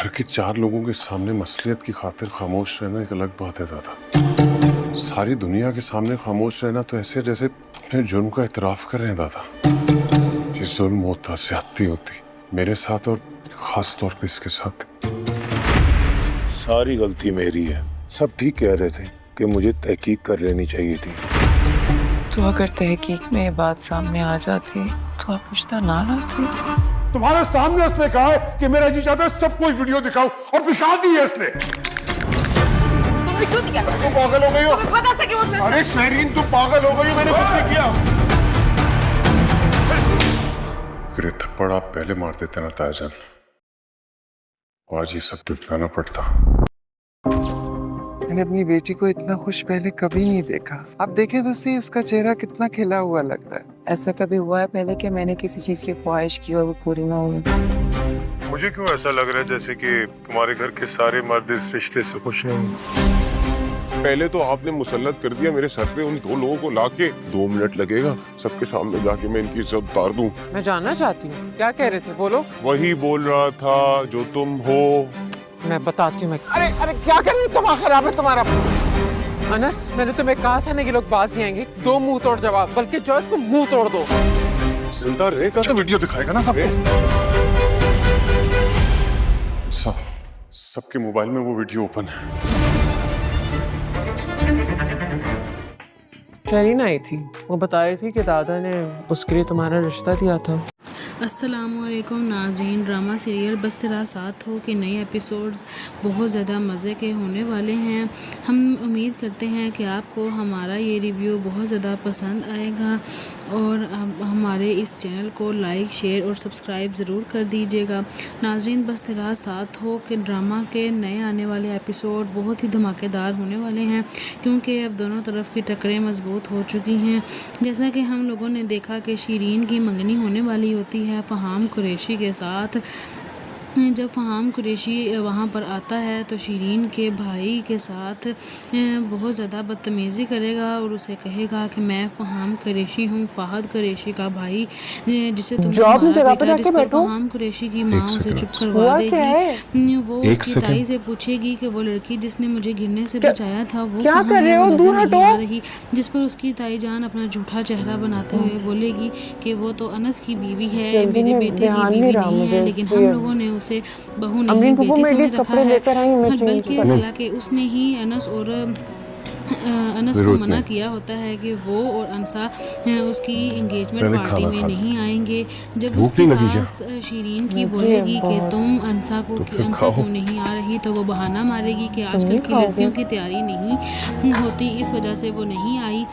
घर के 4 लोगों के सामने मसलियत की खातिर खामोश रहना एक अलग बात है दादा। सारी दुनिया के सामने खामोश रहना तो ऐसे जैसे अपने जुर्म का इतराफ कर रहे हैं दादा। ये जुल्म होता, ज्यादती होती मेरे साथ और खास तौर पे इसके साथ। सारी गलती मेरी है। सब ठीक कह रहे थे कि मुझे तहकीक कर लेनी चाहिए थी। तो अगर तहकीक में ये बात सामने आ जाती तो आप पूछता ना लाते। तुम्हारे सामने इसने कहा है कि मेरा जी चाहता है सब कुछ वीडियो दिखाओ और दिखा दी है इसने। तुमने क्यों दिया? तुम पागल हो गई हो? तुम्हें पता था कि वो अरे शहरीन तुम पागल हो गई हो, मैंने कुछ नहीं किया। अगर थप्पड़ आप पहले मार देते ना ताजन, आज ये सब दिखलाना पड़ता। मैंने अपनी बेटी को इतना खुश पहले कभी नहीं देखा। आप देखें तो सही, उसका चेहरा कितना खिला हुआ लग रहा है। ऐसा कभी हुआ है पहले कि मैंने किसी चीज की ख्वाहिश की और वो पूरी ना हुई? मुझे क्यों ऐसा लग रहा है जैसे कि तुम्हारे घर के सारे मर्द इस रिश्ते से खुश नहीं। पहले तो आपने मुसल्लत कर दिया मेरे सर पे उन 2 लोगों को लाके। 2 मिनट लगेगा, सबके सामने जाके मैं इनकी इज्जत उतार दूं। मैं जानना चाहती हूँ क्या कह रहे थे, बोलो। वही बोल रहा था जो तुम हो। मैं बताती हूँ। अरे अरे क्या कर रहे हो? दिमाग खराब है तुम्हारा। अनस, मैंने तुम्हें कहा था ना कि लोग बाज नहीं आएंगे। 2 मुंह तोड़ जवाब, बल्कि जॉयस को मुंह तोड़ दो। जिंदा रहेगा तो वीडियो दिखाएगा ना सबको। सबके मोबाइल में वो वीडियो ओपन है। शरीन आई थी, वो बता रही थी कि दादा ने उसके लिए तुम्हारा रिश्ता दिया था। अस्सलामुअलैकुम नाज़रीन, ड्रामा सीरियल बस तेरा साथ हो के नए एपिसोड्स बहुत ज़्यादा मज़े के होने वाले हैं। हम उम्मीद करते हैं कि आपको हमारा ये रिव्यू बहुत ज़्यादा पसंद आएगा और आप हमारे इस चैनल को लाइक, शेयर और सब्सक्राइब ज़रूर कर दीजिएगा। नाज़रीन, बस तेरा साथ हो के ड्रामा के नए आने वाले एपिसोड बहुत ही धमाकेदार होने वाले हैं, क्योंकि अब दोनों तरफ की टक्करें मजबूत हो चुकी हैं। जैसा कि हम लोगों ने देखा कि शीरीन की मंगनी होने वाली होती है फ़हाम कुरैशी के साथ। जब फ़हाम कुरैशी वहाँ पर आता है तो शीरीन के भाई के साथ बहुत ज़्यादा बदतमीज़ी करेगा और उसे कहेगा कि मैं फ़हाम कुरैशी हूँ, फ़हद कुरैशी का भाई, जिसे तुम फ़हाम कुरैशी की माँ उसे चुप करवा देगी। वो उसकी ताई से पूछेगी कि वो लड़की जिसने मुझे गिरने से बचाया था वो क्या कर रहे हो, नजर नहीं आ रही। जिस पर उसकी ताई जान अपना झूठा चेहरा बनाते हुए बोलेगी कि वो तो अनस की बीवी है, मेरे बेटे की बीवी नहीं है, लेकिन हम लोगों ने उसे बहू नहीं बेटी समझ रखा है, बल्कि हालांकि उसने ही अनस को मना किया होता है कि वो और अनसा उसकी एंगेजमेंट पार्टी में नहीं आएंगे। जब उसकी सास शीरीन की बोलेगी कि तुम अनसा क्यों नहीं आ रही, तो वो बहाना मारेगी कि आजकल की लड़कियों की तैयारी नहीं होती, इस वजह से वो नहीं आई।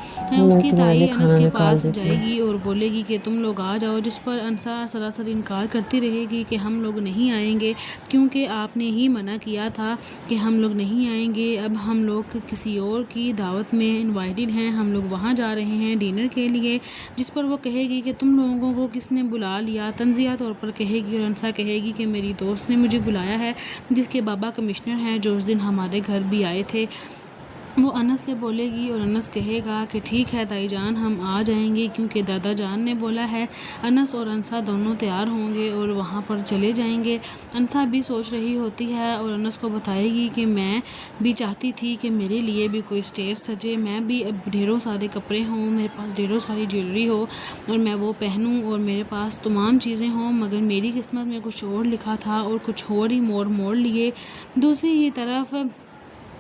उसकी ताई अनस के पास जाएगी और बोलेगी कि तुम लोग आ जाओ, जिस पर अनसा सरासर इनकार करती रहेगी कि हम लोग नहीं आएंगे क्योंकि आपने ही मना किया था कि हम लोग नहीं आएंगे। अब हम लोग किसी और की दावत में इनवाइटेड हैं, हम लोग वहाँ जा रहे हैं डिनर के लिए। जिस पर वो कहेगी कि तुम लोगों को किसने बुला लिया, तंजिया तौर पर कहेगी, और अनसा कहेगी कि मेरी दोस्त ने मुझे बुलाया है जिसके बाबा कमिश्नर हैं, जो उस दिन हमारे घर भी आए थे। वो अनस से बोलेगी और अनस कहेगा कि ठीक है ताई जान, हम आ जाएंगे क्योंकि दादा जान ने बोला है। अनस और अनसा दोनों तैयार होंगे और वहाँ पर चले जाएंगे। अनसा भी सोच रही होती है और अनस को बताएगी कि मैं भी चाहती थी कि मेरे लिए भी कोई स्टेज सजे, मैं भी अब ढेरों सारे कपड़े हों, मेरे पास ढेरों सारी ज्वेलरी हो और मैं वो पहनूँ और मेरे पास तमाम चीज़ें हों, मगर मेरी किस्मत में कुछ और लिखा था और कुछ और ही मोड़ लिए। दूसरी ही तरफ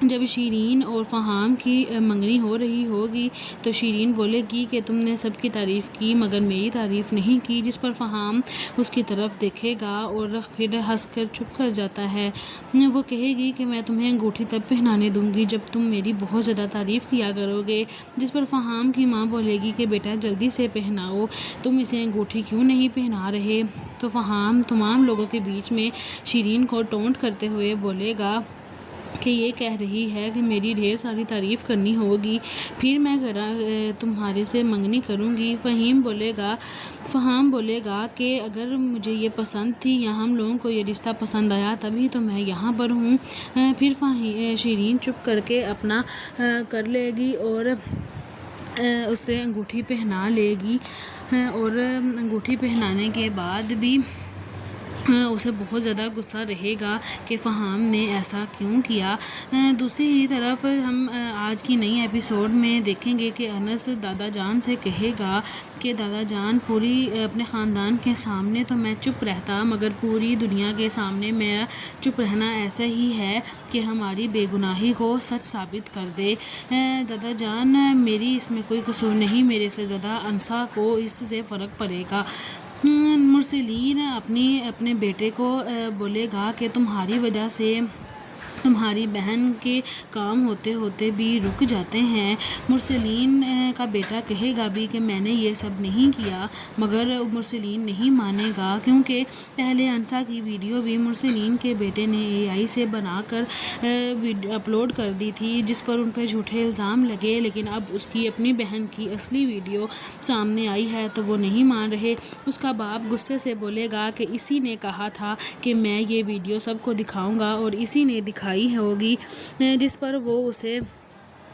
जब शीरीन और फ़हाम की मंगनी हो रही होगी तो शीरीन बोलेगी कि तुमने सबकी तारीफ़ की मगर मेरी तारीफ़ नहीं की, जिस पर फ़हाम उसकी तरफ देखेगा और फिर हंसकर चुप कर जाता है। वो कहेगी कि मैं तुम्हें अंगूठी तब पहनाने दूंगी जब तुम मेरी बहुत ज़्यादा तारीफ़ किया करोगे, जिस पर फ़हाम की माँ बोलेगी कि बेटा जल्दी से पहनाओ, तुम इसे अंगूठी क्यों नहीं पहना रहे। तो फ़हाम तमाम लोगों के बीच में शीरीन को टोंट करते हुए बोलेगा कि ये कह रही है कि मेरी ढेर सारी तारीफ़ करनी होगी, फिर मैं तुम्हारे से मंगनी करूँगी। फ़हाम बोलेगा कि अगर मुझे ये पसंद थी या हम लोगों को ये रिश्ता पसंद आया तभी तो मैं यहाँ पर हूँ। फिर शीरीन चुप करके अपना कर लेगी और उसे अंगूठी पहना लेगी और अंगूठी पहनाने के बाद भी उसे बहुत ज़्यादा गुस्सा रहेगा कि फ़हाम ने ऐसा क्यों किया। दूसरी ही तरफ हम आज की नई एपिसोड में देखेंगे कि अनस दादा जान से कहेगा कि दादा जान पूरी अपने ख़ानदान के सामने तो मैं चुप रहता, मगर पूरी दुनिया के सामने मेरा चुप रहना ऐसा ही है कि हमारी बेगुनाही को सच साबित कर दे। दादा जान मेरी इसमें कोई कसूर नहीं, मेरे से ज़्यादा अनसा को इससे फ़र्क पड़ेगा। मुरसलीन अपने बेटे को बोलेगा कि तुम्हारी वजह से तुम्हारी बहन के काम होते होते भी रुक जाते हैं। मुरसलीन का बेटा कहेगा भी कि मैंने ये सब नहीं किया, मगर मुरसलीन नहीं मानेगा क्योंकि पहले अनसा की वीडियो भी मुरसलीन के बेटे ने AI से बनाकर अपलोड कर दी थी, जिस पर उन पर झूठे इल्ज़ाम लगे, लेकिन अब उसकी अपनी बहन की असली वीडियो सामने आई है तो वो नहीं मान रहे। उसका बाप गुस्से से बोलेगा कि इसी ने कहा था कि मैं ये वीडियो सबको दिखाऊंगा और इसी ने दिखाई होगी, जिस पर वो उसे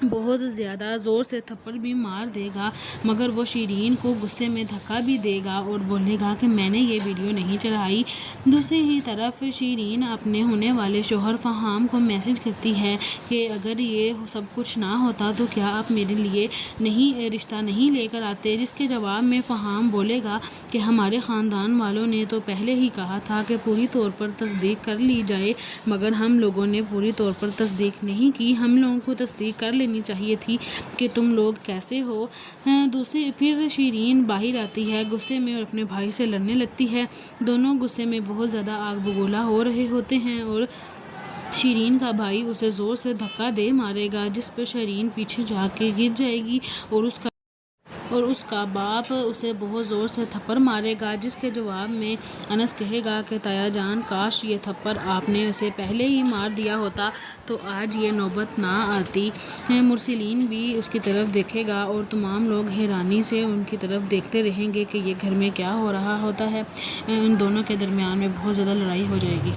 बहुत ज़्यादा ज़ोर से थप्पड़ भी मार देगा, मगर वो शीरीन को गुस्से में धक्का भी देगा और बोलेगा कि मैंने ये वीडियो नहीं चढ़ाई। दूसरी ही तरफ शीरीन अपने होने वाले शोहर फ़हाम को मैसेज करती है कि अगर ये सब कुछ ना होता तो क्या आप मेरे लिए रिश्ता नहीं लेकर आते, जिसके जवाब में फ़हाम बोलेगा कि हमारे ख़ानदान वालों ने तो पहले ही कहा था कि पूरी तौर पर तस्दीक कर ली जाए, मगर हम लोगों ने पूरी तौर पर तस्दीक नहीं की। हम लोगों को तस्दीक कर लेनी चाहिए थी कि तुम लोग कैसे हो। दूसरी फिर शीरीन बाहर आती है गुस्से में और अपने भाई से लड़ने लगती है। दोनों गुस्से में बहुत ज़्यादा आग बगोला हो रहे होते हैं और शीरीन का भाई उसे ज़ोर से धक्का दे मारेगा, जिस पर शीरीन पीछे जाके गिर जाएगी और उसका बाप उसे बहुत ज़ोर से थप्पड़ मारेगा, जिसके जवाब में अनस कहेगा कि ताया जान काश ये थप्पड़ आपने उसे पहले ही मार दिया होता तो आज ये नौबत ना आती। मुरसलीन भी उसकी तरफ देखेगा और तमाम लोग हैरानी से उनकी तरफ देखते रहेंगे कि ये घर में क्या हो रहा होता है। इन दोनों के दरमियान में बहुत ज़्यादा लड़ाई हो जाएगी।